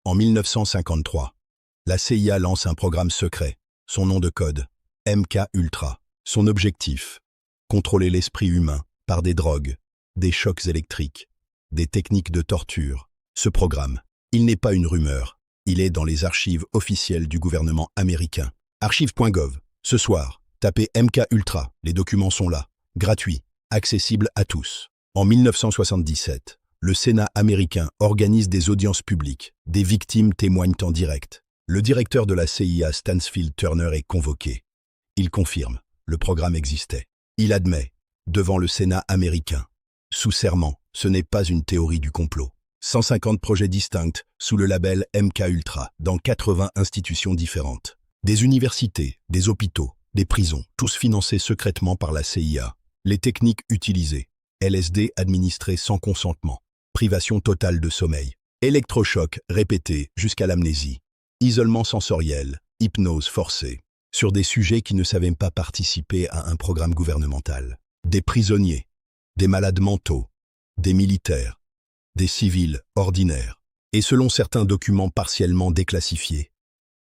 En 1953, la CIA lance un programme secret, son nom de code, MK-Ultra. Son objectif, contrôler l'esprit humain par des drogues, des chocs électriques, des techniques de torture. Ce programme, il n'est pas une rumeur, il est dans les archives officielles du gouvernement américain. Archives.gov. Ce soir, tapez MK-Ultra, les documents sont là, gratuits, accessibles à tous. En 1977, le Sénat américain organise des audiences publiques, des victimes témoignent en direct. Le directeur de la CIA, Stansfield Turner, est convoqué. Il confirme, le programme existait. Il admet, devant le Sénat américain, sous serment, ce n'est pas une théorie du complot. 150 projets distincts sous le label MK-Ultra dans 80 institutions différentes. Des universités, des hôpitaux, des prisons, tous financés secrètement par la CIA. Les techniques utilisées, LSD administré sans consentement, privation totale de sommeil, électrochoc répété jusqu'à l'amnésie, isolement sensoriel, hypnose forcée, sur des sujets qui ne savaient pas participer à un programme gouvernemental. Des prisonniers, des malades mentaux, des militaires, des civils ordinaires, et selon certains documents partiellement déclassifiés,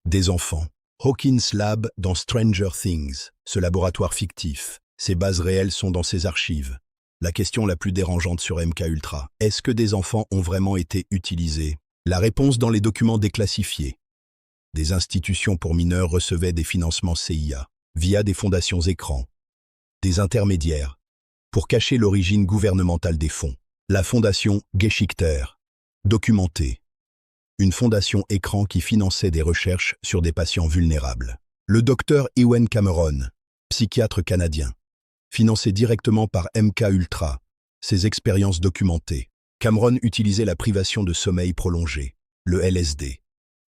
des enfants. Hawkins Lab dans Stranger Things, ce laboratoire fictif, ses bases réelles sont dans ses archives. La question la plus dérangeante sur MK-Ultra, est-ce que des enfants ont vraiment été utilisés? La réponse dans les documents déclassifiés. Des institutions pour mineurs recevaient des financements CIA, via des fondations écrans, des intermédiaires, pour cacher l'origine gouvernementale des fonds. La fondation Geschichter, documentée. Une fondation écran qui finançait des recherches sur des patients vulnérables. Le docteur Ewen Cameron, psychiatre canadien, financé directement par MK-Ultra, ses expériences documentées. Cameron utilisait la privation de sommeil prolongée, le LSD,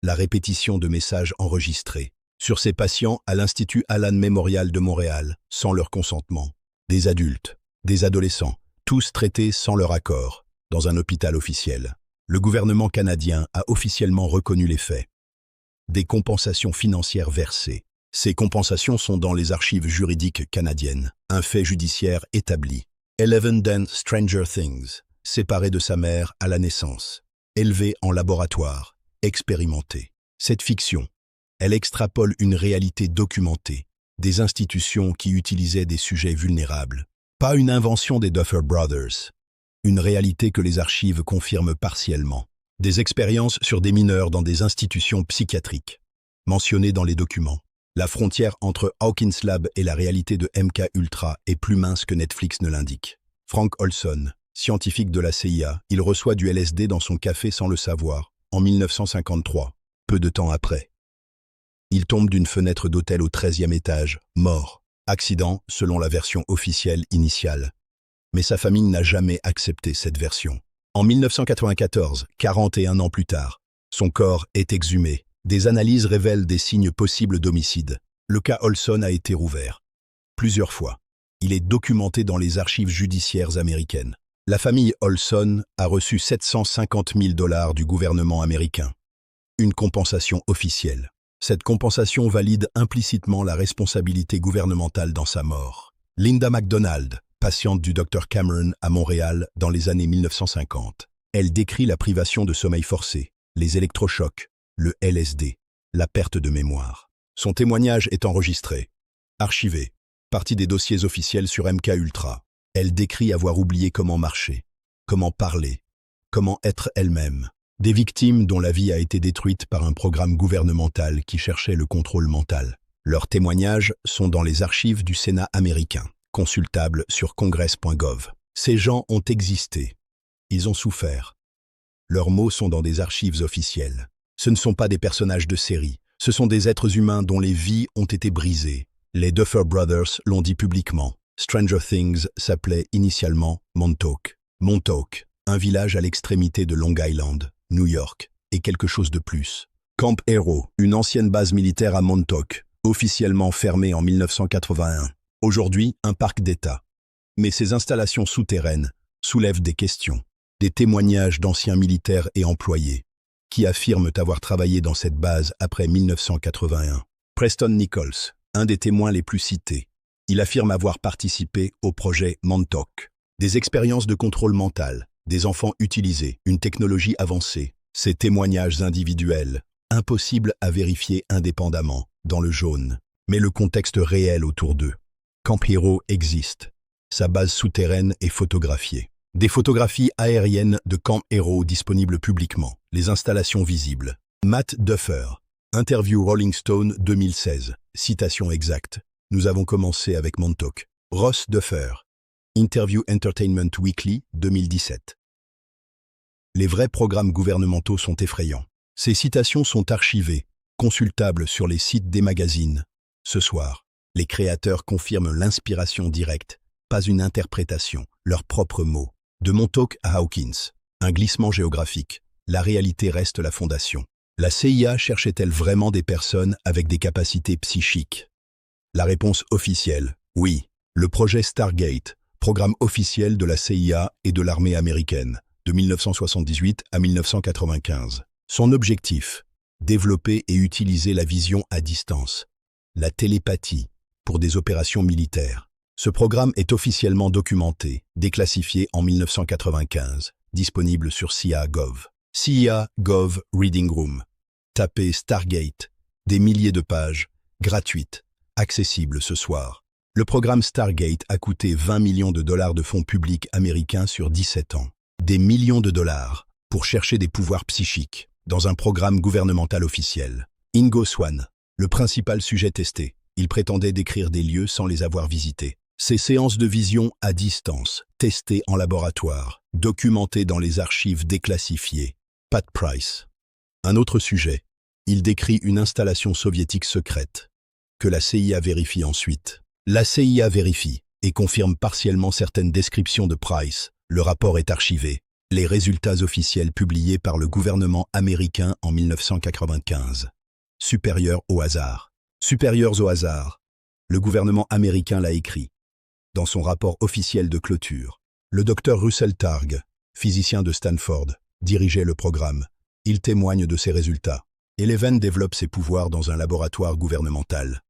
la répétition de messages enregistrés, sur ses patients à l'Institut Allen Memorial de Montréal, sans leur consentement. Des adultes, des adolescents, tous traités sans leur accord, dans un hôpital officiel. Le gouvernement canadien a officiellement reconnu les faits. Des compensations financières versées. Ces compensations sont dans les archives juridiques canadiennes. Un fait judiciaire établi. Eleven dans Stranger Things, séparé de sa mère à la naissance. Élevé en laboratoire, expérimenté. Cette fiction, elle extrapole une réalité documentée. Des institutions qui utilisaient des sujets vulnérables. Pas une invention des Duffer Brothers. Une réalité que les archives confirment partiellement. Des expériences sur des mineurs dans des institutions psychiatriques. Mentionnées dans les documents. La frontière entre Hawkins Lab et la réalité de MK-Ultra est plus mince que Netflix ne l'indique. Frank Olson, scientifique de la CIA, il reçoit du LSD dans son café sans le savoir, en 1953, peu de temps après. Il tombe d'une fenêtre d'hôtel au 13e étage, mort. Accident, selon la version officielle initiale. Mais sa famille n'a jamais accepté cette version. En 1994, 41 ans plus tard, son corps est exhumé. Des analyses révèlent des signes possibles d'homicide. Le cas Olson a été rouvert. Plusieurs fois. Il est documenté dans les archives judiciaires américaines. La famille Olson a reçu 750 000 $ du gouvernement américain. Une compensation officielle. Cette compensation valide implicitement la responsabilité gouvernementale dans sa mort. Linda McDonald, patiente du Dr Cameron à Montréal dans les années 1950. Elle décrit la privation de sommeil forcé, les électrochocs, le LSD, la perte de mémoire. Son témoignage est enregistré, archivé, partie des dossiers officiels sur MK-Ultra. Elle décrit avoir oublié comment marcher, comment parler, comment être elle-même. Des victimes dont la vie a été détruite par un programme gouvernemental qui cherchait le contrôle mental. Leurs témoignages sont dans les archives du Sénat américain, consultables sur congress.gov. Ces gens ont existé. Ils ont souffert. Leurs mots sont dans des archives officielles. Ce ne sont pas des personnages de série. Ce sont des êtres humains dont les vies ont été brisées. Les Duffer Brothers l'ont dit publiquement. Stranger Things s'appelait initialement Montauk. Montauk, un village à l'extrémité de Long Island, New York, et quelque chose de plus. Camp Hero, une ancienne base militaire à Montauk, officiellement fermée en 1981. Aujourd'hui, un parc d'État. Mais ces installations souterraines soulèvent des questions. Des témoignages d'anciens militaires et employés qui affirment avoir travaillé dans cette base après 1981. Preston Nichols, un des témoins les plus cités. Il affirme avoir participé au projet Montauk. Des expériences de contrôle mental, des enfants utilisés, une technologie avancée. Ces témoignages individuels, impossibles à vérifier indépendamment, dans le jaune, mais le contexte réel autour d'eux. Camp Hero existe. Sa base souterraine est photographiée. Des photographies aériennes de Camp Hero disponibles publiquement. Les installations visibles. Matt Duffer. Interview Rolling Stone 2016. Citation exacte. Nous avons commencé avec Montauk. Ross Duffer. Interview Entertainment Weekly 2017. Les vrais programmes gouvernementaux sont effrayants. Ces citations sont archivées, consultables sur les sites des magazines. Ce soir, les créateurs confirment l'inspiration directe, pas une interprétation, leurs propres mots. De Montauk à Hawkins, un glissement géographique. La réalité reste la fondation. La CIA cherchait-elle vraiment des personnes avec des capacités psychiques? La réponse officielle, oui. Le projet Stargate, programme officiel de la CIA et de l'armée américaine, de 1978 à 1995. Son objectif, développer et utiliser la vision à distance, la télépathie, pour des opérations militaires. Ce programme est officiellement documenté, déclassifié en 1995, disponible sur CIA.gov. CIA.gov Reading Room. Tapez Stargate, des milliers de pages, gratuites, accessibles ce soir. Le programme Stargate a coûté 20 millions de dollars de fonds publics américains sur 17 ans. Des millions de dollars pour chercher des pouvoirs psychiques dans un programme gouvernemental officiel. Ingo Swann, le principal sujet testé. Il prétendait décrire des lieux sans les avoir visités. Ces séances de vision à distance, testées en laboratoire, documentées dans les archives déclassifiées. Pat Price. Un autre sujet. Il décrit une installation soviétique secrète, que la CIA vérifie ensuite. La CIA vérifie et confirme partiellement certaines descriptions de Price. Le rapport est archivé. Les résultats officiels publiés par le gouvernement américain en 1995. Supérieurs au hasard. Supérieurs au hasard. Le gouvernement américain l'a écrit. Dans son rapport officiel de clôture, le docteur Russell Targ, physicien de Stanford, dirigeait le programme. Il témoigne de ses résultats. Eleven développe ses pouvoirs dans un laboratoire gouvernemental.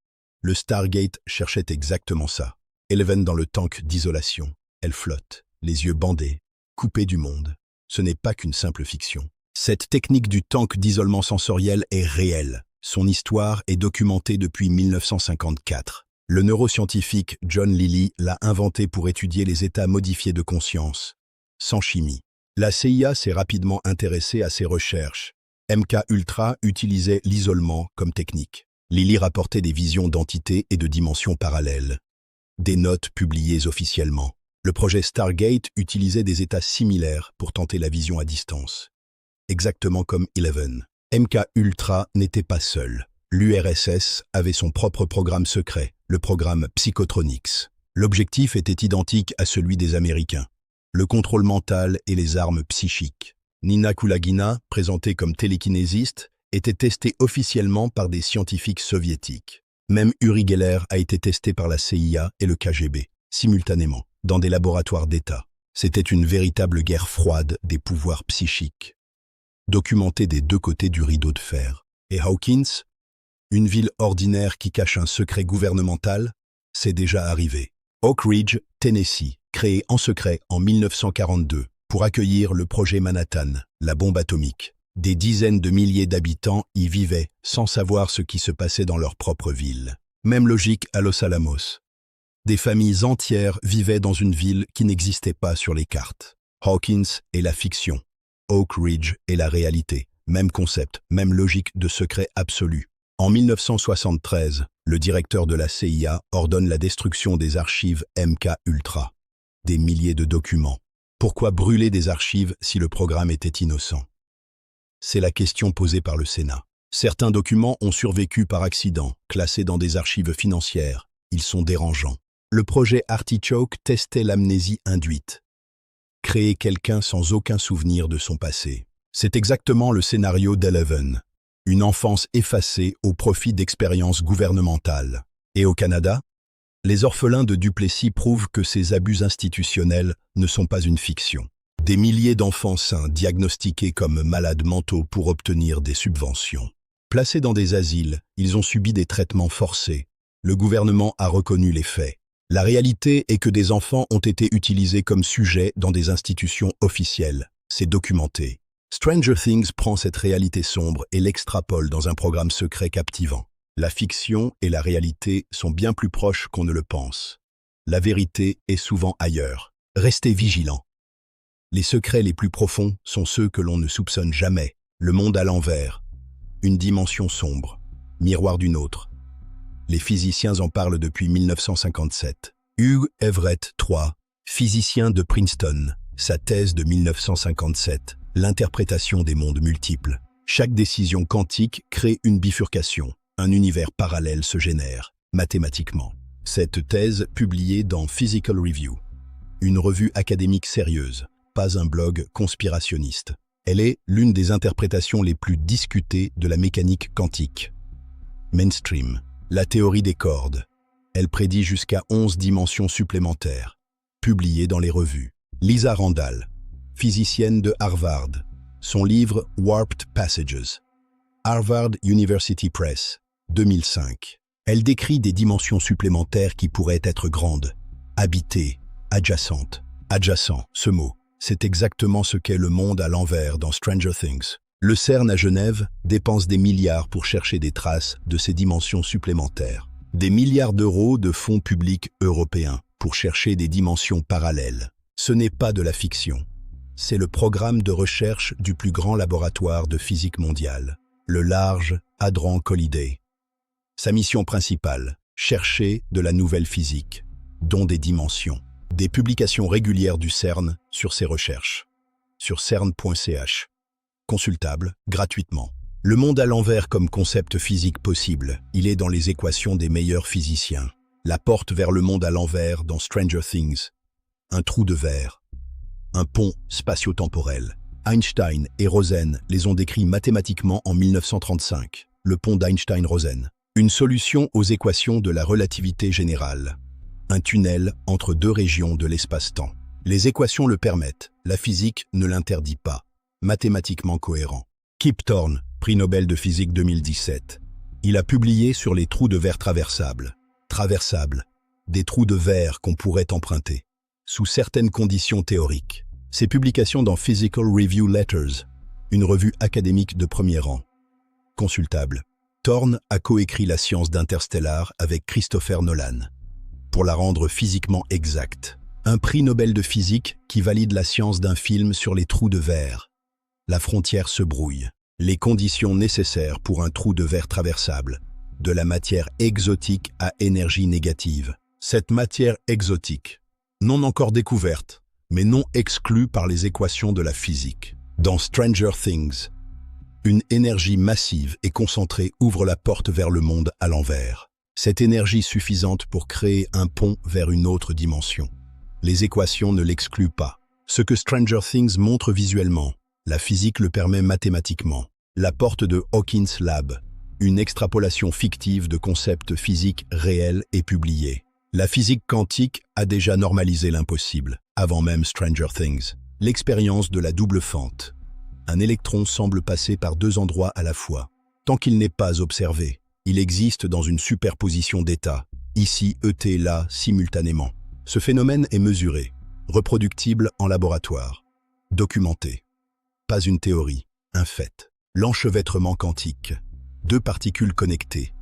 Le Stargate cherchait exactement ça. Eleven dans le tank d'isolation. Elle flotte, les yeux bandés, coupée du monde. Ce n'est pas qu'une simple fiction. Cette technique du tank d'isolement sensoriel est réelle. Son histoire est documentée depuis 1954. Le neuroscientifique John Lilly l'a inventée pour étudier les états modifiés de conscience, sans chimie. La CIA s'est rapidement intéressée à ces recherches. MK-Ultra utilisait l'isolement comme technique. Lilly rapportait des visions d'entités et de dimensions parallèles. Des notes publiées officiellement. Le projet Stargate utilisait des états similaires pour tenter la vision à distance. Exactement comme Eleven. MK-Ultra n'était pas seul. L'URSS avait son propre programme secret, le programme Psychotronics. L'objectif était identique à celui des Américains. Le contrôle mental et les armes psychiques. Nina Kulagina, présentée comme télékinésiste, était testée officiellement par des scientifiques soviétiques. Même Uri Geller a été testé par la CIA et le KGB, simultanément, dans des laboratoires d'État. C'était une véritable guerre froide des pouvoirs psychiques. Documentée des deux côtés du rideau de fer. Et Hawkins, une ville ordinaire qui cache un secret gouvernemental, c'est déjà arrivé. Oak Ridge, Tennessee, créé en secret en 1942 pour accueillir le projet Manhattan, la bombe atomique. Des dizaines de milliers d'habitants y vivaient sans savoir ce qui se passait dans leur propre ville. Même logique à Los Alamos. Des familles entières vivaient dans une ville qui n'existait pas sur les cartes. Hawkins est la fiction. Oak Ridge est la réalité. Même concept, même logique de secret absolu. En 1973, le directeur de la CIA ordonne la destruction des archives MK-Ultra. Des milliers de documents. Pourquoi brûler des archives si le programme était innocent? C'est la question posée par le Sénat. Certains documents ont survécu par accident, classés dans des archives financières. Ils sont dérangeants. Le projet Artichoke testait l'amnésie induite. Créer quelqu'un sans aucun souvenir de son passé. C'est exactement le scénario d'Eleven. Une enfance effacée au profit d'expériences gouvernementales. Et au Canada, les orphelins de Duplessis prouvent que ces abus institutionnels ne sont pas une fiction. Des milliers d'enfants sains diagnostiqués comme malades mentaux pour obtenir des subventions. Placés dans des asiles, ils ont subi des traitements forcés. Le gouvernement a reconnu les faits. La réalité est que des enfants ont été utilisés comme sujets dans des institutions officielles. C'est documenté. Stranger Things prend cette réalité sombre et l'extrapole dans un programme secret captivant. La fiction et la réalité sont bien plus proches qu'on ne le pense. La vérité est souvent ailleurs. Restez vigilants. Les secrets les plus profonds sont ceux que l'on ne soupçonne jamais. Le monde à l'envers, une dimension sombre, miroir d'une autre. Les physiciens en parlent depuis 1957. Hugh Everett III, physicien de Princeton, sa thèse de 1957, l'interprétation des mondes multiples. Chaque décision quantique crée une bifurcation. Un univers parallèle se génère, mathématiquement. Cette thèse, publiée dans Physical Review, une revue académique sérieuse, pas un blog conspirationniste. Elle est l'une des interprétations les plus discutées de la mécanique quantique. Mainstream, la théorie des cordes. Elle prédit jusqu'à 11 dimensions supplémentaires, publiée dans les revues. Lisa Randall, physicienne de Harvard, son livre Warped Passages, Harvard University Press, 2005. Elle décrit des dimensions supplémentaires qui pourraient être grandes, habitées, adjacentes. Adjacent, ce mot, c'est exactement ce qu'est le monde à l'envers dans Stranger Things. Le CERN à Genève dépense des milliards pour chercher des traces de ces dimensions supplémentaires. Des milliards d'euros de fonds publics européens pour chercher des dimensions parallèles. Ce n'est pas de la fiction. C'est le programme de recherche du plus grand laboratoire de physique mondiale, le Large Hadron Collider. Sa mission principale, chercher de la nouvelle physique, dont des dimensions. Des publications régulières du CERN sur ses recherches. Sur cern.ch. Consultable, gratuitement. Le monde à l'envers comme concept physique possible, il est dans les équations des meilleurs physiciens. La porte vers le monde à l'envers dans Stranger Things. Un trou de verre. Un pont spatio-temporel. Einstein et Rosen les ont décrits mathématiquement en 1935. Le pont d'Einstein-Rosen. Une solution aux équations de la relativité générale. Un tunnel entre deux régions de l'espace-temps. Les équations le permettent, la physique ne l'interdit pas. Mathématiquement cohérent. Kip Thorne, prix Nobel de physique 2017. Il a publié sur les trous de verre traversables. Traversables, des trous de verre qu'on pourrait emprunter, sous certaines conditions théoriques. Ses publications dans Physical Review Letters, une revue académique de premier rang. Consultable. Thorne a coécrit la science d'Interstellar avec Christopher Nolan, pour la rendre physiquement exacte. Un prix Nobel de physique qui valide la science d'un film sur les trous de verre. La frontière se brouille. Les conditions nécessaires pour un trou de verre traversable. De la matière exotique à énergie négative. Cette matière exotique, non encore découverte, mais non exclue par les équations de la physique. Dans Stranger Things, une énergie massive et concentrée ouvre la porte vers le monde à l'envers. Cette énergie suffisante pour créer un pont vers une autre dimension. Les équations ne l'excluent pas. Ce que Stranger Things montre visuellement, la physique le permet mathématiquement. La porte de Hawkins Lab, une extrapolation fictive de concepts physiques réels et publiés. La physique quantique a déjà normalisé l'impossible, avant même Stranger Things. L'expérience de la double fente. Un électron semble passer par deux endroits à la fois. Tant qu'il n'est pas observé, il existe dans une superposition d'états, ici ET, là, simultanément. Ce phénomène est mesuré, reproductible en laboratoire, documenté. Pas une théorie, un fait. L'enchevêtrement quantique. Deux particules connectées,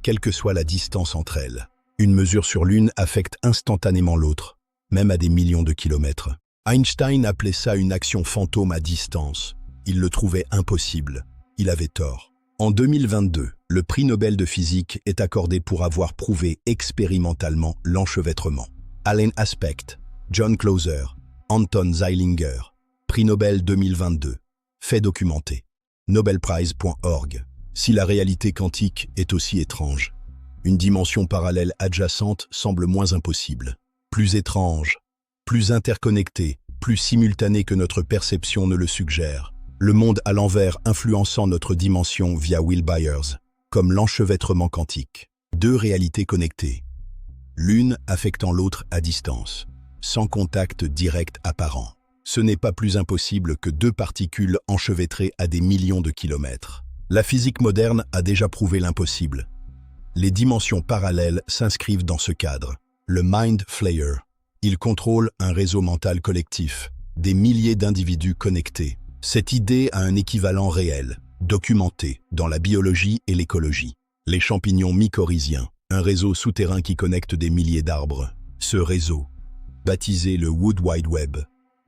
quelle que soit la distance entre elles. Une mesure sur l'une affecte instantanément l'autre, même à des millions de kilomètres. Einstein appelait ça une action fantôme à distance. Il le trouvait impossible. Il avait tort. En 2022, le prix Nobel de physique est accordé pour avoir prouvé expérimentalement l'enchevêtrement. Alan Aspect, John Clauser, Anton Zeilinger. Prix Nobel 2022. Fait documenté. Nobelprize.org. Si la réalité quantique est aussi étrange, une dimension parallèle adjacente semble moins impossible. Plus étrange, plus interconnectée, plus simultanée que notre perception ne le suggère. Le monde à l'envers influençant notre dimension via Will Byers, comme l'enchevêtrement quantique. Deux réalités connectées, l'une affectant l'autre à distance, sans contact direct apparent. Ce n'est pas plus impossible que deux particules enchevêtrées à des millions de kilomètres. La physique moderne a déjà prouvé l'impossible. Les dimensions parallèles s'inscrivent dans ce cadre. Le Mind Flayer. Il contrôle un réseau mental collectif, des milliers d'individus connectés, Cette idée a un équivalent réel, documenté dans la biologie et l'écologie. Les champignons mycorhiziens, un réseau souterrain qui connecte des milliers d'arbres. Ce réseau, baptisé le Wood Wide Web,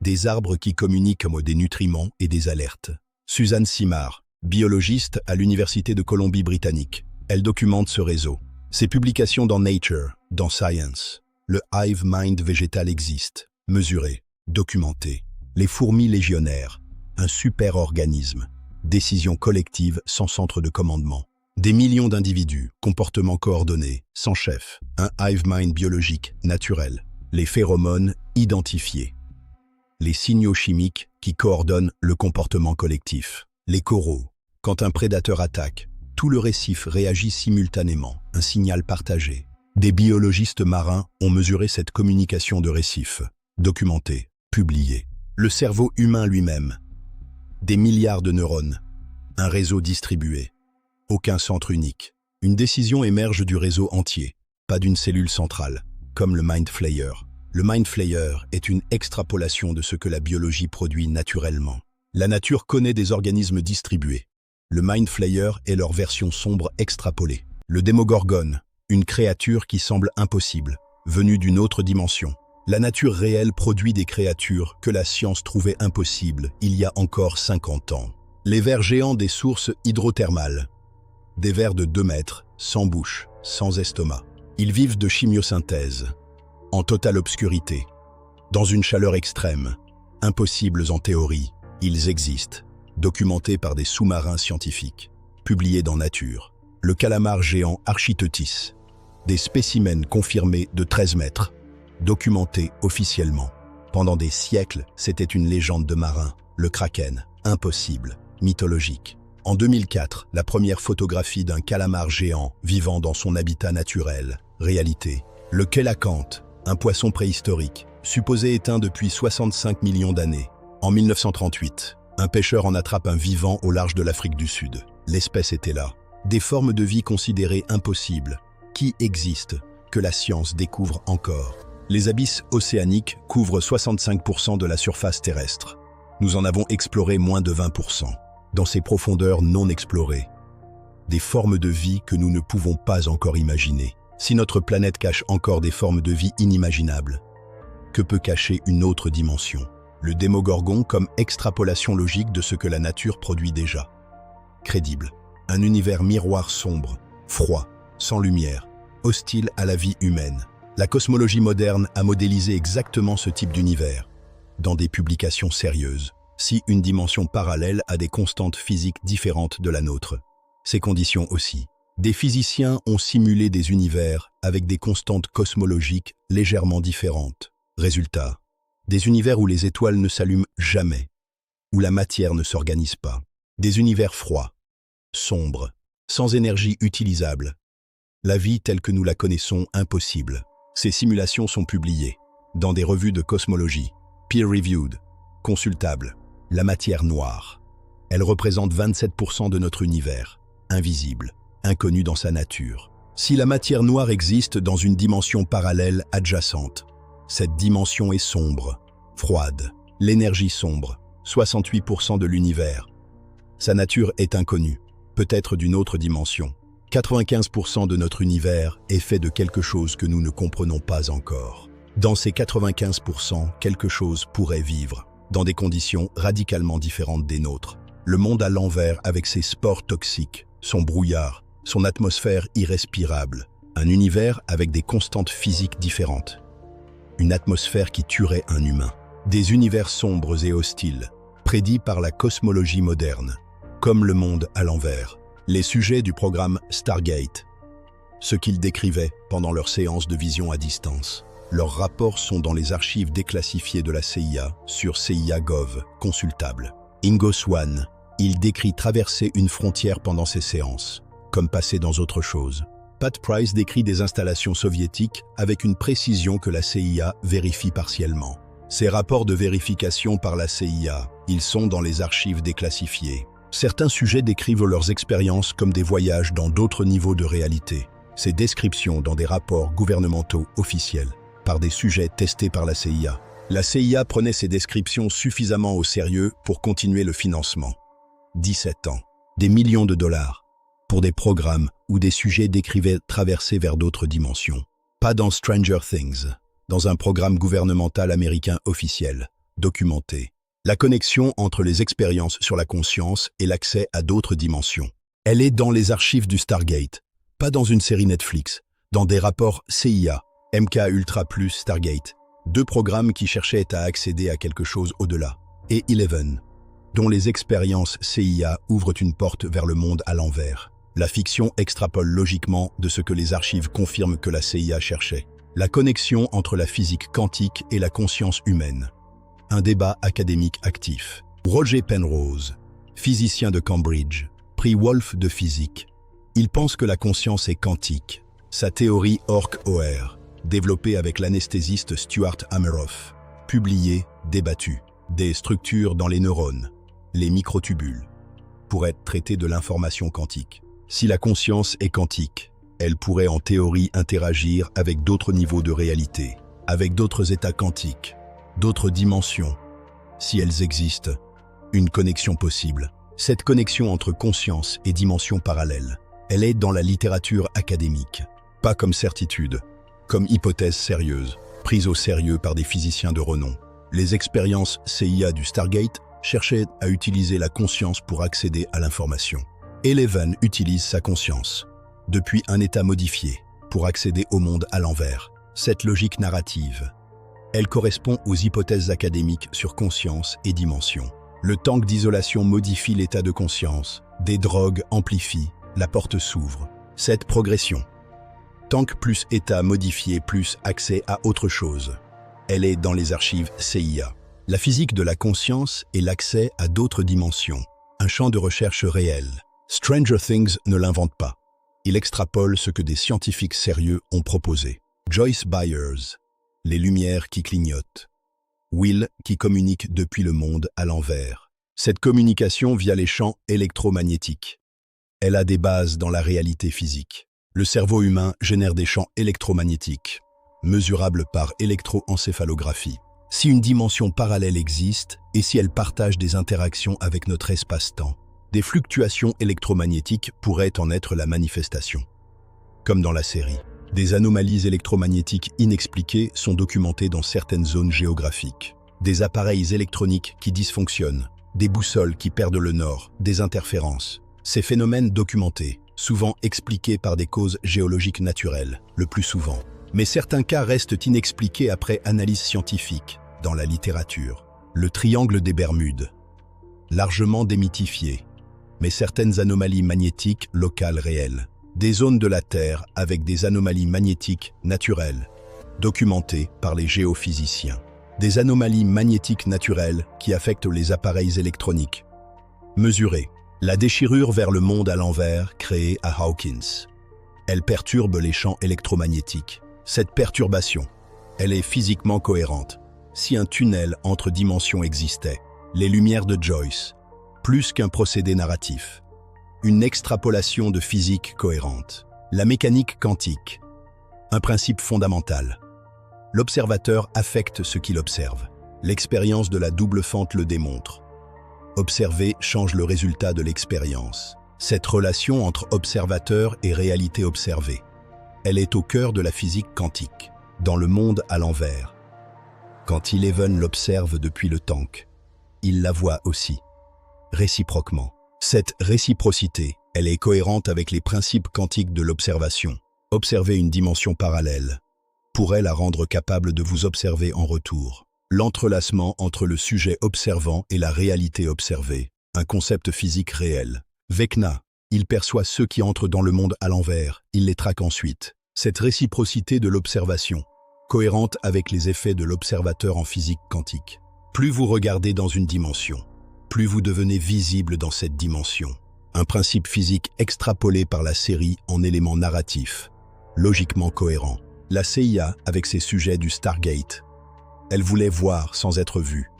des arbres qui communiquent comme des nutriments et des alertes. Suzanne Simard, biologiste à l'Université de Colombie-Britannique. Elle documente ce réseau. Ses publications dans Nature, dans Science. Le hive mind végétal existe, mesuré, documenté. Les fourmis légionnaires, un super-organisme. Décision collective sans centre de commandement. Des millions d'individus, comportements coordonnés, sans chef. Un hive mind biologique, naturel. Les phéromones identifiés. Les signaux chimiques qui coordonnent le comportement collectif. Les coraux. Quand un prédateur attaque, tout le récif réagit simultanément, un signal partagé. Des biologistes marins ont mesuré cette communication de récif, documentée, publiée. Le cerveau humain lui-même. Des milliards de neurones, un réseau distribué. Aucun centre unique. Une décision émerge du réseau entier, pas d'une cellule centrale, comme le Mind Flayer. Le Mind Flayer est une extrapolation de ce que la biologie produit naturellement. La nature connaît des organismes distribués. Le Mind Flayer est leur version sombre extrapolée. Le Démogorgone, une créature qui semble impossible, venue d'une autre dimension. La nature réelle produit des créatures que la science trouvait impossibles il y a encore 50 ans. Les vers géants des sources hydrothermales. Des vers de 2 mètres, sans bouche, sans estomac. Ils vivent de chimiosynthèse, en totale obscurité, dans une chaleur extrême, impossibles en théorie. Ils existent, documentés par des sous-marins scientifiques, publiés dans Nature. Le calamar géant Architeuthis, des spécimens confirmés de 13 mètres, documentés officiellement. Pendant des siècles, c'était une légende de marin, le kraken, impossible, mythologique. En 2004, la première photographie d'un calamar géant vivant dans son habitat naturel, réalité. Le kélacanthe, un poisson préhistorique, supposé éteint depuis 65 millions d'années. En 1938, un pêcheur en attrape un vivant au large de l'Afrique du Sud. L'espèce était là. Des formes de vie considérées impossibles, qui existent, que la science découvre encore. Les abysses océaniques couvrent 65% de la surface terrestre. Nous en avons exploré moins de 20%. Dans ces profondeurs non explorées, des formes de vie que nous ne pouvons pas encore imaginer. Si notre planète cache encore des formes de vie inimaginables, que peut cacher une autre dimension? Le Démogorgon comme extrapolation logique de ce que la nature produit déjà. Crédible. Un univers miroir sombre, froid, sans lumière, hostile à la vie humaine. La cosmologie moderne a modélisé exactement ce type d'univers, dans des publications sérieuses. Si une dimension parallèle a des constantes physiques différentes de la nôtre, ces conditions aussi. Des physiciens ont simulé des univers avec des constantes cosmologiques légèrement différentes. Résultat, des univers où les étoiles ne s'allument jamais, où la matière ne s'organise pas. Des univers froids, sombres, sans énergie utilisable. La vie telle que nous la connaissons impossible. Ces simulations sont publiées dans des revues de cosmologie, peer-reviewed, consultables. La matière noire. Elle représente 27% de notre univers, invisible, inconnu dans sa nature. Si la matière noire existe dans une dimension parallèle adjacente, cette dimension est sombre, froide. L'énergie sombre, 68% de l'univers. Sa nature est inconnue, peut-être d'une autre dimension. 95% de notre univers est fait de quelque chose que nous ne comprenons pas encore. Dans ces 95%, quelque chose pourrait vivre, dans des conditions radicalement différentes des nôtres. Le monde à l'envers avec ses spores toxiques, son brouillard, son atmosphère irrespirable. Un univers avec des constantes physiques différentes. Une atmosphère qui tuerait un humain. Des univers sombres et hostiles, prédits par la cosmologie moderne, comme le monde à l'envers. Les sujets du programme Stargate. Ce qu'ils décrivaient pendant leur séance de vision à distance. Leurs rapports sont dans les archives déclassifiées de la CIA sur CIA.gov, consultables. Ingo Swann, il décrit traverser une frontière pendant ces séances, comme passer dans autre chose. Pat Price décrit des installations soviétiques avec une précision que la CIA vérifie partiellement. Ces rapports de vérification par la CIA, ils sont dans les archives déclassifiées. Certains sujets décrivent leurs expériences comme des voyages dans d'autres niveaux de réalité. Ces descriptions dans des rapports gouvernementaux officiels, par des sujets testés par la CIA. La CIA prenait ces descriptions suffisamment au sérieux pour continuer le financement. 17 ans, des millions de dollars, pour des programmes où des sujets décrivaient traverser vers d'autres dimensions. Pas dans Stranger Things, dans un programme gouvernemental américain officiel, documenté. La connexion entre les expériences sur la conscience et l'accès à d'autres dimensions. Elle est dans les archives du Stargate, pas dans une série Netflix, dans des rapports CIA, MK Ultra plus Stargate, deux programmes qui cherchaient à accéder à quelque chose au-delà, et Eleven, dont les expériences CIA ouvrent une porte vers le monde à l'envers. La fiction extrapole logiquement de ce que les archives confirment que la CIA cherchait. La connexion entre la physique quantique et la conscience humaine. Un débat académique actif. Roger Penrose, physicien de Cambridge, prix Wolf de physique. Il pense que la conscience est quantique. Sa théorie ORC-OR, développée avec l'anesthésiste Stuart Hameroff, publiée, débattue. Des structures dans les neurones, les microtubules, pourraient traiter de l'information quantique. Si la conscience est quantique, elle pourrait en théorie interagir avec d'autres niveaux de réalité, avec d'autres états quantiques, d'autres dimensions. Si elles existent, une connexion possible. Cette connexion entre conscience et dimension parallèle, elle est dans la littérature académique, pas comme certitude, comme hypothèse sérieuse, prise au sérieux par des physiciens de renom. Les expériences CIA du Stargate cherchaient à utiliser la conscience pour accéder à l'information. Eleven utilise sa conscience, depuis un état modifié, pour accéder au monde à l'envers. Cette logique narrative, elle correspond aux hypothèses académiques sur conscience et dimension. Le tank d'isolation modifie l'état de conscience, des drogues amplifient, la porte s'ouvre. Cette progression, tank plus état modifié plus accès à autre chose, elle est dans les archives CIA. La physique de la conscience et l'accès à d'autres dimensions, un champ de recherche réel. Stranger Things ne l'invente pas. Il extrapole ce que des scientifiques sérieux ont proposé. Joyce Byers, les lumières qui clignotent. Will qui communique depuis le monde à l'envers. Cette communication via les champs électromagnétiques. Elle a des bases dans la réalité physique. Le cerveau humain génère des champs électromagnétiques, mesurables par électroencéphalographie. Si une dimension parallèle existe et si elle partage des interactions avec notre espace-temps, des fluctuations électromagnétiques pourraient en être la manifestation. Comme dans la série, des anomalies électromagnétiques inexpliquées sont documentées dans certaines zones géographiques. Des appareils électroniques qui dysfonctionnent, des boussoles qui perdent le nord, des interférences. Ces phénomènes documentés, souvent expliqués par des causes géologiques naturelles, le plus souvent. Mais certains cas restent inexpliqués après analyse scientifique, dans la littérature. Le triangle des Bermudes, largement démythifié, mais certaines anomalies magnétiques locales réelles. Des zones de la Terre avec des anomalies magnétiques naturelles, documentées par les géophysiciens. Des anomalies magnétiques naturelles qui affectent les appareils électroniques. Mesurées. La déchirure vers le monde à l'envers créée à Hawkins. Elle perturbe les champs électromagnétiques. Cette perturbation, elle est physiquement cohérente. Si un tunnel entre dimensions existait, les lumières de Joyce, plus qu'un procédé narratif, une extrapolation de physique cohérente. La mécanique quantique, un principe fondamental. L'observateur affecte ce qu'il observe. L'expérience de la double fente le démontre. Observer change le résultat de l'expérience. Cette relation entre observateur et réalité observée, elle est au cœur de la physique quantique, dans le monde à l'envers. Quand Eleven l'observe depuis le tank, il la voit aussi, réciproquement. Cette réciprocité, elle est cohérente avec les principes quantiques de l'observation. Observer une dimension parallèle pourrait la rendre capable de vous observer en retour. L'entrelacement entre le sujet observant et la réalité observée, un concept physique réel. Vecna, il perçoit ceux qui entrent dans le monde à l'envers, il les traque ensuite. Cette réciprocité de l'observation, cohérente avec les effets de l'observateur en physique quantique. Plus vous regardez dans une dimension, plus vous devenez visible dans cette dimension. Un principe physique extrapolé par la série en éléments narratifs, logiquement cohérents. La CIA, avec ses sujets du Stargate, elle voulait voir sans être vue.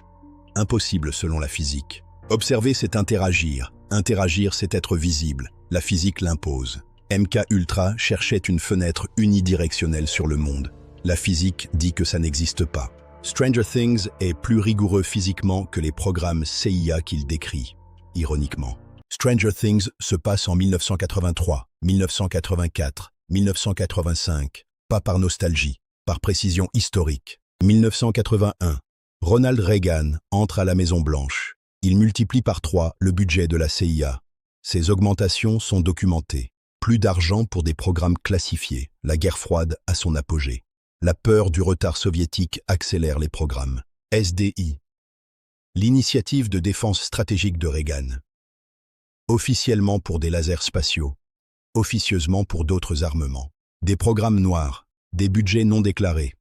Impossible selon la physique. Observer, c'est interagir. Interagir, c'est être visible. La physique l'impose. MK Ultra cherchait une fenêtre unidirectionnelle sur le monde. La physique dit que ça n'existe pas. Stranger Things est plus rigoureux physiquement que les programmes CIA qu'il décrit, ironiquement. Stranger Things se passe en 1983, 1984, 1985, pas par nostalgie, par précision historique. 1981, Ronald Reagan entre à la Maison-Blanche. Il multiplie par 3 le budget de la CIA. Ces augmentations sont documentées. Plus d'argent pour des programmes classifiés, la guerre froide à son apogée. La peur du retard soviétique accélère les programmes. SDI. L'initiative de défense stratégique de Reagan. Officiellement pour des lasers spatiaux, officieusement pour d'autres armements. Des programmes noirs, des budgets non déclarés.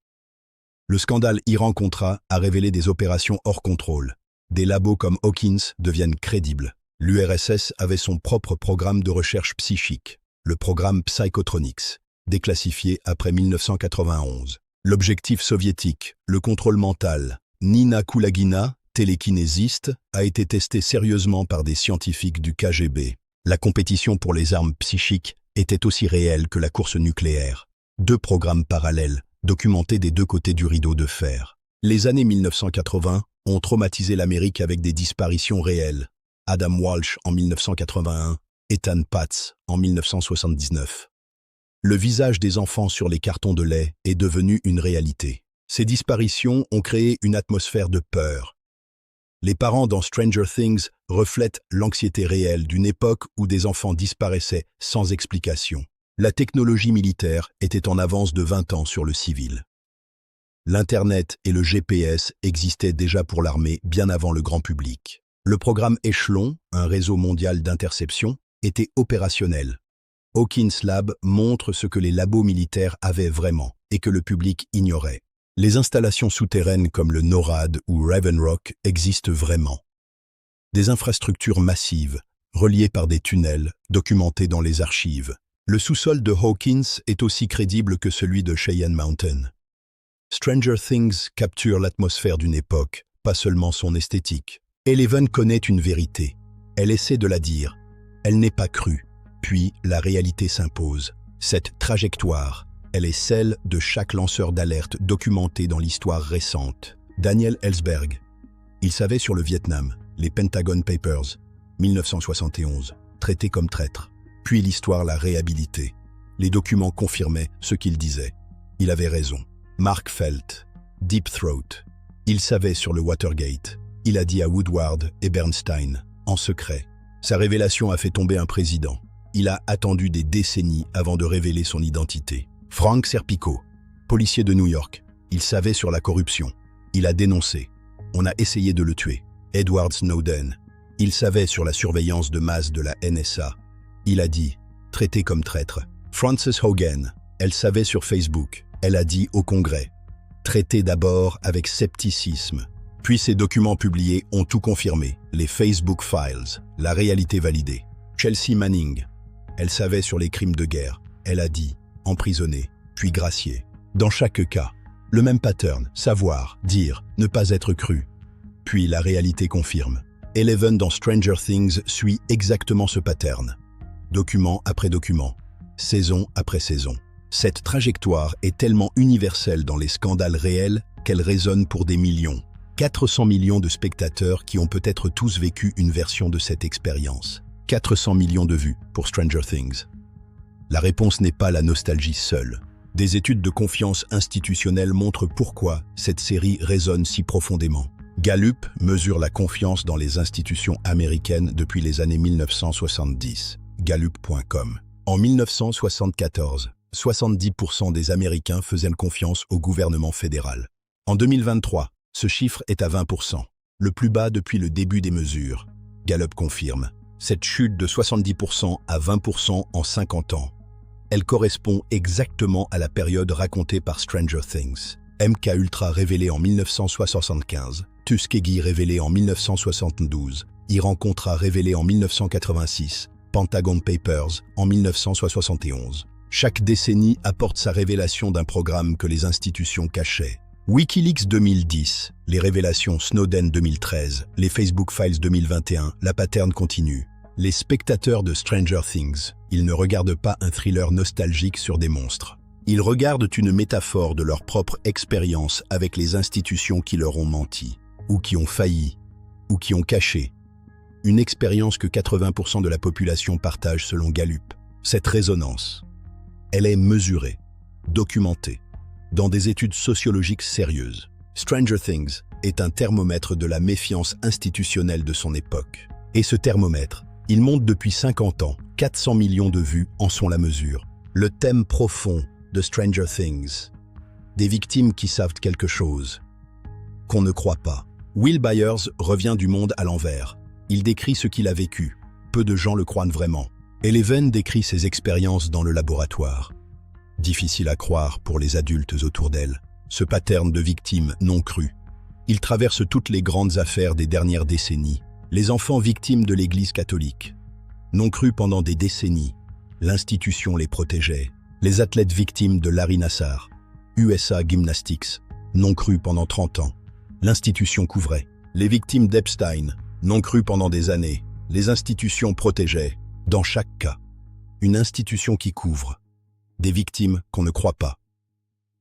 Le scandale Iran-Contra a révélé des opérations hors contrôle. Des labos comme Hawkins deviennent crédibles. L'URSS avait son propre programme de recherche psychique, le programme Psychotronics, déclassifié après 1991. L'objectif soviétique, le contrôle mental, Nina Kulagina, télékinésiste, a été testé sérieusement par des scientifiques du KGB. La compétition pour les armes psychiques était aussi réelle que la course nucléaire. 2 programmes parallèles, documentés des 2 côtés du rideau de fer. Les années 1980 ont traumatisé l'Amérique avec des disparitions réelles. Adam Walsh en 1981, Ethan Patz en 1979. Le visage des enfants sur les cartons de lait est devenu une réalité. Ces disparitions ont créé une atmosphère de peur. Les parents dans Stranger Things reflètent l'anxiété réelle d'une époque où des enfants disparaissaient sans explication. La technologie militaire était en avance de 20 ans sur le civil. L'Internet et le GPS existaient déjà pour l'armée bien avant le grand public. Le programme Echelon, un réseau mondial d'interception, était opérationnel. Hawkins Lab montre ce que les labos militaires avaient vraiment et que le public ignorait. Les installations souterraines comme le NORAD ou Raven Rock existent vraiment. Des infrastructures massives, reliées par des tunnels, documentées dans les archives. Le sous-sol de Hawkins est aussi crédible que celui de Cheyenne Mountain. Stranger Things capture l'atmosphère d'une époque, pas seulement son esthétique. Eleven connaît une vérité. Elle essaie de la dire. Elle n'est pas crue. Puis, la réalité s'impose. Cette trajectoire, elle est celle de chaque lanceur d'alerte documenté dans l'histoire récente. Daniel Ellsberg. Il savait sur le Vietnam, les Pentagon Papers, 1971, traité comme traître. Puis l'histoire l'a réhabilité. Les documents confirmaient ce qu'il disait. Il avait raison. Mark Felt, Deep Throat. Il savait sur le Watergate. Il a dit à Woodward et Bernstein, en secret. Sa révélation a fait tomber un président. Il a attendu des décennies avant de révéler son identité. Frank Serpico, policier de New York. Il savait sur la corruption. Il a dénoncé. On a essayé de le tuer. Edward Snowden. Il savait sur la surveillance de masse de la NSA. Il a dit, traité comme traître. Frances Haugen, elle savait sur Facebook. Elle a dit au Congrès, traité d'abord avec scepticisme. Puis ces documents publiés ont tout confirmé, les Facebook Files, la réalité validée. Chelsea Manning, elle savait sur les crimes de guerre. Elle a dit, emprisonné, puis gracié. Dans chaque cas, le même pattern, savoir, dire, ne pas être cru. Puis la réalité confirme. Eleven dans Stranger Things suit exactement ce pattern. Document après document, saison après saison. Cette trajectoire est tellement universelle dans les scandales réels qu'elle résonne pour des millions. 400 millions de spectateurs qui ont peut-être tous vécu une version de cette expérience. 400 millions de vues pour Stranger Things. La réponse n'est pas la nostalgie seule. Des études de confiance institutionnelle montrent pourquoi cette série résonne si profondément. Gallup mesure la confiance dans les institutions américaines depuis les années 1970. Gallup.com. En 1974, 70% des Américains faisaient confiance au gouvernement fédéral. En 2023, ce chiffre est à 20%, le plus bas depuis le début des mesures. Gallup confirme. Cette chute de 70% à 20% en 50 ans. Elle correspond exactement à la période racontée par Stranger Things. MK Ultra révélé en 1975, Tuskegee révélé en 1972, Iran-Contra révélé en 1986, Pentagon Papers en 1971. Chaque décennie apporte sa révélation d'un programme que les institutions cachaient. Wikileaks 2010, les révélations Snowden 2013, les Facebook Files 2021, la pattern continue. Les spectateurs de Stranger Things, ils ne regardent pas un thriller nostalgique sur des monstres. Ils regardent une métaphore de leur propre expérience avec les institutions qui leur ont menti, ou qui ont failli, ou qui ont caché. Une expérience que 80% de la population partage selon Gallup. Cette résonance, elle est mesurée, documentée, dans des études sociologiques sérieuses. Stranger Things est un thermomètre de la méfiance institutionnelle de son époque. Et ce thermomètre, il monte depuis 50 ans, 400 millions de vues en sont la mesure. Le thème profond de Stranger Things. Des victimes qui savent quelque chose, qu'on ne croit pas. Will Byers revient du monde à l'envers. Il décrit ce qu'il a vécu. Peu de gens le croient vraiment. Eleven décrit ses expériences dans le laboratoire. Difficile à croire pour les adultes autour d'elle. Ce pattern de victimes non crues. Il traverse toutes les grandes affaires des dernières décennies. Les enfants victimes de l'Église catholique. Non crus pendant des décennies. L'institution les protégeait. Les athlètes victimes de Larry Nassar. USA Gymnastics. Non crus pendant 30 ans. L'institution couvrait. Les victimes d'Epstein. Non crus pendant des années. Les institutions protégeaient. Dans chaque cas, une institution qui couvre. Des victimes qu'on ne croit pas.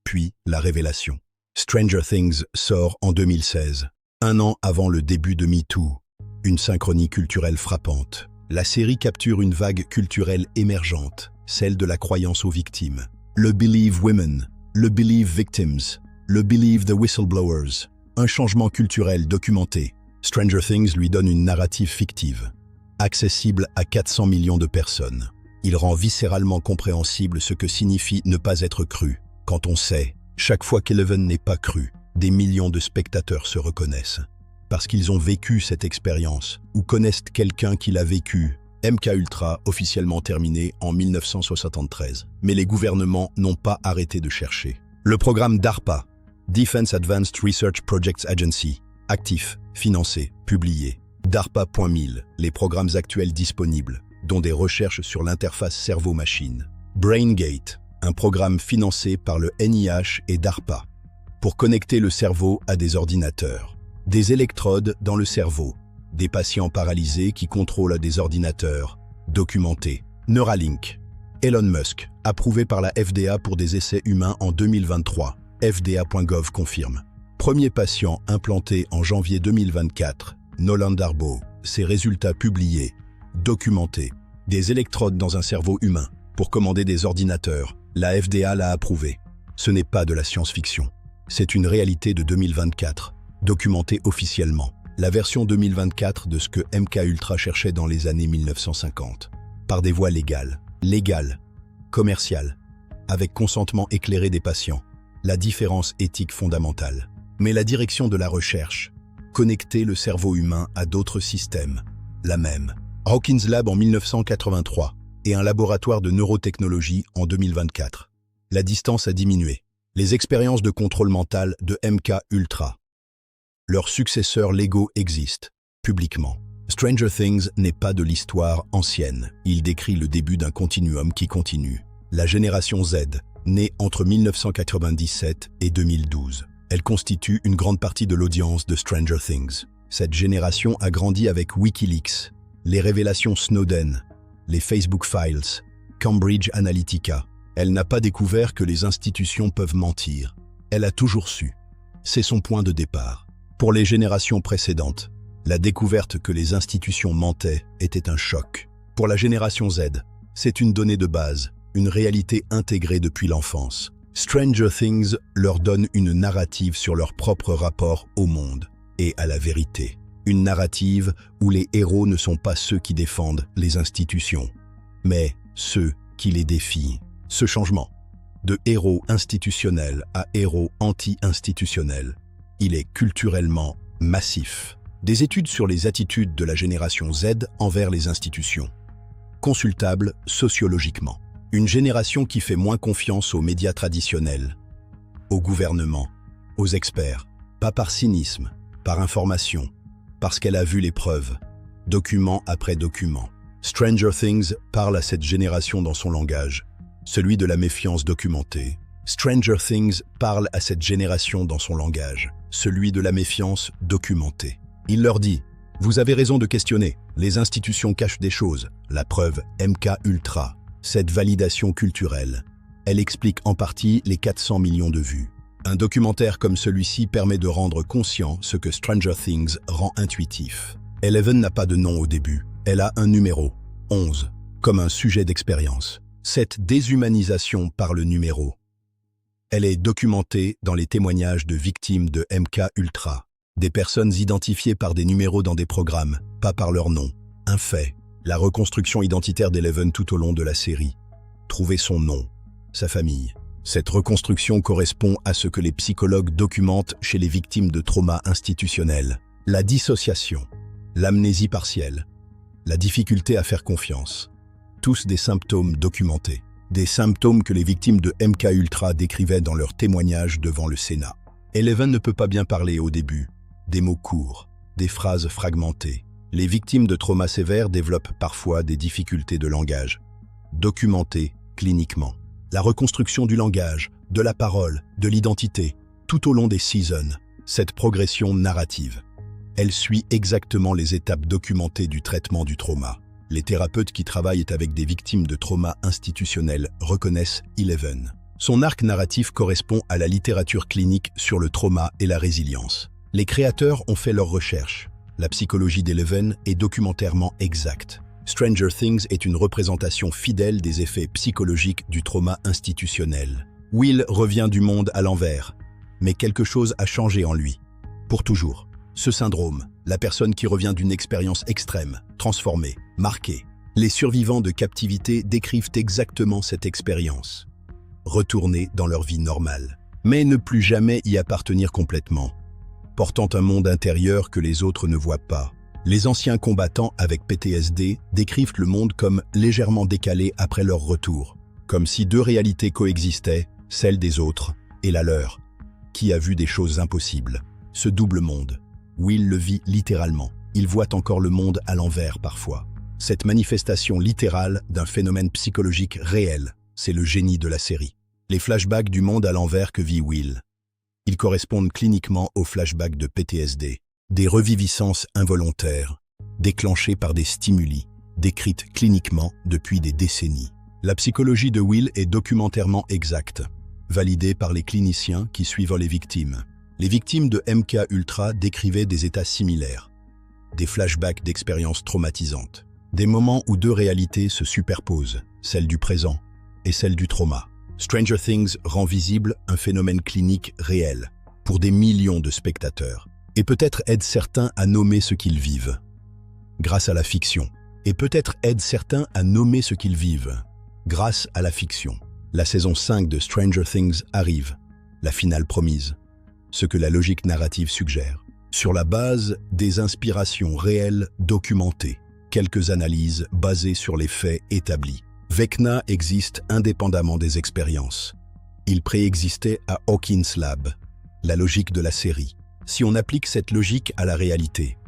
Puis, la révélation. Stranger Things sort en 2016, un an avant le début de MeToo. Une synchronie culturelle frappante. La série capture une vague culturelle émergente, celle de la croyance aux victimes. Le Believe Women, le Believe Victims, le Believe the Whistleblowers. Un changement culturel documenté. Stranger Things lui donne une narrative fictive. Accessible à 400 millions de personnes. Il rend viscéralement compréhensible ce que signifie ne pas être cru. Quand on sait, chaque fois qu'Eleven n'est pas cru, des millions de spectateurs se reconnaissent. Parce qu'ils ont vécu cette expérience, ou connaissent quelqu'un qui l'a vécu. MKUltra, officiellement terminé en 1973. Mais les gouvernements n'ont pas arrêté de chercher. Le programme DARPA, Defense Advanced Research Projects Agency, actif, financé, publié. DARPA.1000, les programmes actuels disponibles, dont des recherches sur l'interface cerveau-machine. BrainGate, un programme financé par le NIH et DARPA, pour connecter le cerveau à des ordinateurs. Des électrodes dans le cerveau, des patients paralysés qui contrôlent des ordinateurs, documentés. Neuralink, Elon Musk, approuvé par la FDA pour des essais humains en 2023, FDA.gov confirme. Premier patient implanté en janvier 2024, Nolan Darboh, ses résultats publiés, documentés. Des électrodes dans un cerveau humain pour commander des ordinateurs. La FDA l'a approuvé. Ce n'est pas de la science-fiction. C'est une réalité de 2024, documentée officiellement. La version 2024 de ce que MKUltra cherchait dans les années 1950. Par des voies légales, commerciales, avec consentement éclairé des patients. La différence éthique fondamentale. Mais la direction de la recherche. Connecter le cerveau humain à d'autres systèmes. La même. Hawkins Lab en 1983 et un laboratoire de neurotechnologie en 2024. La distance a diminué. Les expériences de contrôle mental de MKUltra. Leurs successeurs légaux existent, publiquement. Stranger Things n'est pas de l'histoire ancienne. Il décrit le début d'un continuum qui continue. La génération Z, née entre 1997 et 2012. Elle constitue une grande partie de l'audience de Stranger Things. Cette génération a grandi avec Wikileaks, les révélations Snowden, les Facebook Files, Cambridge Analytica. Elle n'a pas découvert que les institutions peuvent mentir. Elle a toujours su. C'est son point de départ. Pour les générations précédentes, la découverte que les institutions mentaient était un choc. Pour la génération Z, c'est une donnée de base, une réalité intégrée depuis l'enfance. Stranger Things leur donne une narrative sur leur propre rapport au monde et à la vérité. Une narrative où les héros ne sont pas ceux qui défendent les institutions, mais ceux qui les défient. Ce changement, de héros institutionnels à héros anti-institutionnels, il est culturellement massif. Des études sur les attitudes de la génération Z envers les institutions. Consultables sociologiquement. Une génération qui fait moins confiance aux médias traditionnels, au gouvernement, aux experts, pas par cynisme, par information, parce qu'elle a vu les preuves, document après document. Stranger Things parle à cette génération dans son langage, celui de la méfiance documentée. Stranger Things parle à cette génération dans son langage, celui de la méfiance documentée. Il leur dit « Vous avez raison de questionner, les institutions cachent des choses, la preuve MKUltra. » Cette validation culturelle, Elle explique en partie les 400 millions de vues. Un documentaire comme celui-ci permet de rendre conscient ce que Stranger Things rend intuitif. Eleven n'a pas de nom au début. Elle a un numéro, 11, comme un sujet d'expérience. Cette déshumanisation par le numéro. Elle est documentée dans les témoignages de victimes de MK Ultra. Des personnes identifiées par des numéros dans des programmes, pas par leur nom. Un fait, la reconstruction identitaire d'Eleven tout au long de la série. Trouver son nom, sa famille. Cette reconstruction correspond à ce que les psychologues documentent chez les victimes de traumas institutionnels. La dissociation, l'amnésie partielle, la difficulté à faire confiance. Tous des symptômes documentés. Des symptômes que les victimes de MK Ultra décrivaient dans leurs témoignages devant le Sénat. Eleven ne peut pas bien parler au début. Des mots courts, des phrases fragmentées. Les victimes de traumas sévères développent parfois des difficultés de langage. Documentées cliniquement. La reconstruction du langage, de la parole, de l'identité, tout au long des seasons. Cette progression narrative. Elle suit exactement les étapes documentées du traitement du trauma. Les thérapeutes qui travaillent avec des victimes de traumas institutionnels reconnaissent Eleven. Son arc narratif correspond à la littérature clinique sur le trauma et la résilience. Les créateurs ont fait leurs recherches. La psychologie d'Eleven est documentairement exacte. Stranger Things est une représentation fidèle des effets psychologiques du trauma institutionnel. Will revient du monde à l'envers, mais quelque chose a changé en lui. Pour toujours. Ce syndrome, la personne qui revient d'une expérience extrême, transformée, marquée. Les survivants de captivité décrivent exactement cette expérience. Retourner dans leur vie normale, mais ne plus jamais y appartenir complètement. Portant un monde intérieur que les autres ne voient pas. Les anciens combattants avec PTSD décrivent le monde comme légèrement décalé après leur retour, comme si deux réalités coexistaient, celle des autres et la leur. Qui a vu des choses impossibles? Ce double monde. Will le vit littéralement. Il voit encore le monde à l'envers parfois. Cette manifestation littérale d'un phénomène psychologique réel, c'est le génie de la série. Les flashbacks du monde à l'envers que vit Will. Ils correspondent cliniquement aux flashbacks de PTSD. Des reviviscences involontaires, déclenchées par des stimuli, décrites cliniquement depuis des décennies. La psychologie de Will est documentairement exacte, validée par les cliniciens qui suivent les victimes. Les victimes de MK Ultra décrivaient des états similaires, des flashbacks d'expériences traumatisantes, des moments où deux réalités se superposent, celle du présent et celle du trauma. Stranger Things rend visible un phénomène clinique réel pour des millions de spectateurs et peut-être aide certains à nommer ce qu'ils vivent grâce à la fiction et peut-être aide certains à nommer ce qu'ils vivent grâce à la fiction. La saison 5 de Stranger Things arrive, la finale promise, ce que la logique narrative suggère. Sur la base des inspirations réelles documentées, quelques analyses basées sur les faits établis. Vecna existe indépendamment des expériences. Il préexistait à Hawkins Lab, la logique de la série. Si on applique cette logique à la réalité,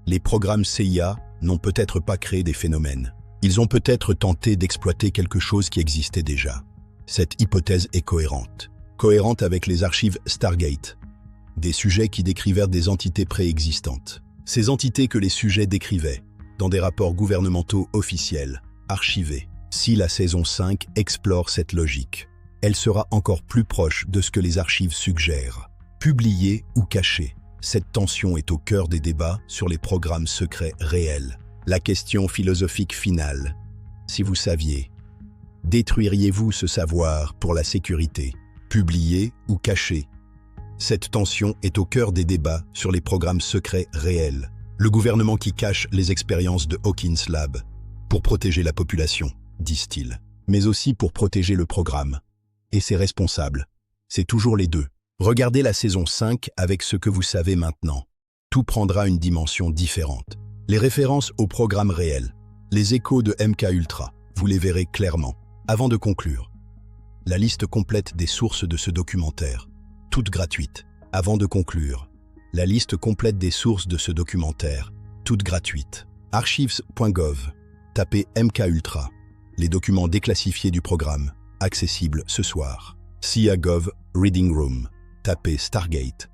les programmes CIA n'ont peut-être pas créé des phénomènes. Ils ont peut-être tenté d'exploiter quelque chose qui existait déjà. Cette hypothèse est cohérente. Cohérente avec les archives Stargate, des sujets qui décrivèrent des entités préexistantes. Ces entités que les sujets décrivaient, dans des rapports gouvernementaux officiels, archivés. Si la saison 5 explore cette logique, elle sera encore plus proche de ce que les archives suggèrent. Publiée ou cachée, cette tension est au cœur des débats sur les programmes secrets réels. La question philosophique finale. Si vous saviez, détruiriez-vous ce savoir pour la sécurité, publié ou caché? Cette tension est au cœur des débats sur les programmes secrets réels. Le gouvernement qui cache les expériences de Hawkins Lab, pour protéger la population, disent-ils, mais aussi pour protéger le programme. Et ses responsables. C'est toujours les deux. Regardez la saison 5 avec ce que vous savez maintenant. Tout prendra une dimension différente. Les références au programme réel, les échos de MK Ultra, vous les verrez clairement. Avant de conclure, la liste complète des sources de ce documentaire, toutes gratuites. Avant de conclure, la liste complète des sources de ce documentaire, toutes gratuites. Archives.gov, tapez MK Ultra, les documents déclassifiés du programme, accessibles ce soir. CIA.gov, Reading Room, tapez Stargate,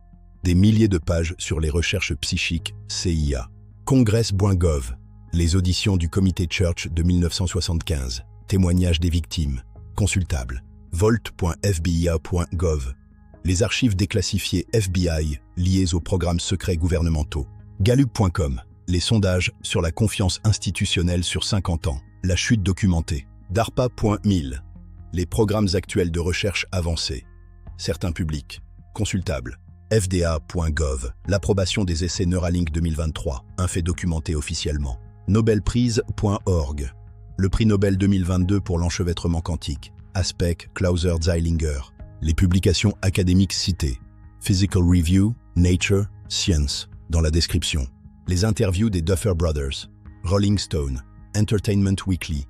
des milliers de pages sur les recherches psychiques CIA. Congress.gov, les auditions du comité Church de 1975, témoignages des victimes. Consultable. Volt.fbi.gov. Les archives déclassifiées FBI liées aux programmes secrets gouvernementaux. Gallup.com. Les sondages sur la confiance institutionnelle sur 50 ans. La chute documentée. DARPA.mil. Les programmes actuels de recherche avancée. Certains publics. Consultable. FDA.gov. L'approbation des essais Neuralink 2023. Un fait documenté officiellement. Nobelprise.org. Le prix Nobel 2022 pour l'enchevêtrement quantique. Aspect Clauser-Zeilinger. Les publications académiques citées. Physical Review, Nature, Science, dans la description. Les interviews des Duffer Brothers. Rolling Stone, Entertainment Weekly.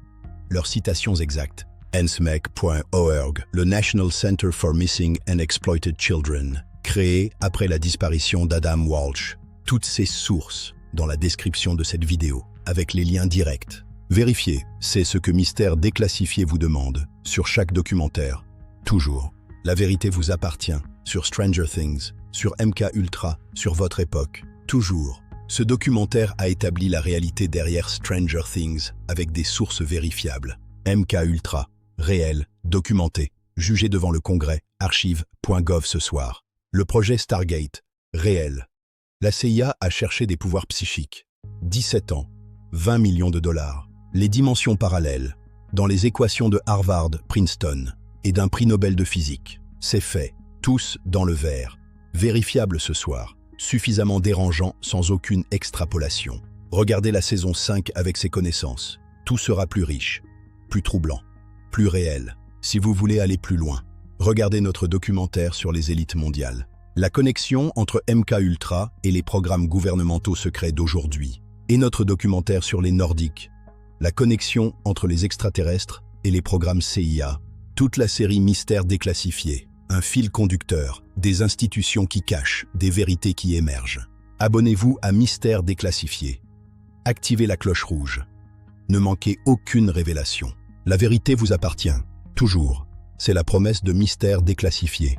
Leurs citations exactes. nsmec.org. Le National Center for Missing and Exploited Children. Créé après la disparition d'Adam Walsh. Toutes ces sources dans la description de cette vidéo, avec les liens directs. Vérifiez, c'est ce que Mystère Déclassifié vous demande, sur chaque documentaire. Toujours. La vérité vous appartient, sur Stranger Things, sur MK Ultra, sur votre époque. Toujours. Ce documentaire a établi la réalité derrière Stranger Things, avec des sources vérifiables. MK Ultra, réel, documenté, jugé devant le Congrès, archive.gov ce soir. Le projet Stargate, réel. La CIA a cherché des pouvoirs psychiques. 17 ans, 20 millions de dollars. Les dimensions parallèles, dans les équations de Harvard, Princeton, et d'un prix Nobel de physique. C'est fait, tous dans le vert. Vérifiable ce soir, suffisamment dérangeant sans aucune extrapolation. Regardez la saison 5 avec ses connaissances. Tout sera plus riche, plus troublant, plus réel. Si vous voulez aller plus loin, regardez notre documentaire sur les élites mondiales. La connexion entre MK Ultra et les programmes gouvernementaux secrets d'aujourd'hui. Et notre documentaire sur les Nordiques. La connexion entre les extraterrestres et les programmes CIA. Toute la série Mystère Déclassifié. Un fil conducteur, des institutions qui cachent, des vérités qui émergent. Abonnez-vous à Mystère Déclassifié. Activez la cloche rouge. Ne manquez aucune révélation. La vérité vous appartient. Toujours. C'est la promesse de Mystère Déclassifié.